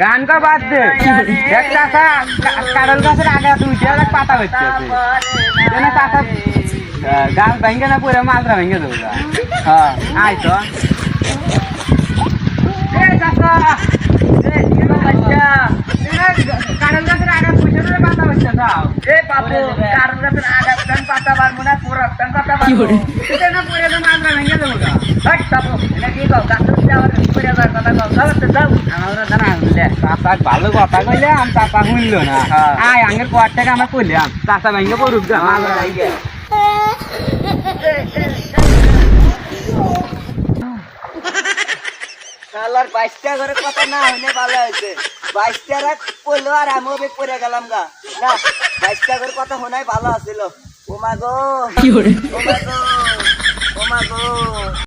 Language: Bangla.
গান কা বাদ দে একটা কারল গাছের আগে উঠে পাতা হচ্ছে গাছ ভেঙে না পুরো মাত্রা ভেঙে দেবো হ্যাঁ আয় তো কারল গাছের আগা পুষে পাতা হচ্ছে তাও কারল গাছের আগা পাতা পারবো না পুরো পাতা পারবো না পুরো মাত্রা ভেঙে দেবো ভালো কথা কইলে আমি চাপা শুনল না আয় আগের পর থেকে আমরা কইলাম চাষা ভেঙে পড়ুক শালার 22টা ঘরে কথা না হইলে ভালো হয়েছে 22টা পড়লো আর আমিও বেগ পড়ে গেলাম গা না 22টা ঘরে কথা শোনাই ভালো আছিল ও মা গো ও মা গো ও মা গো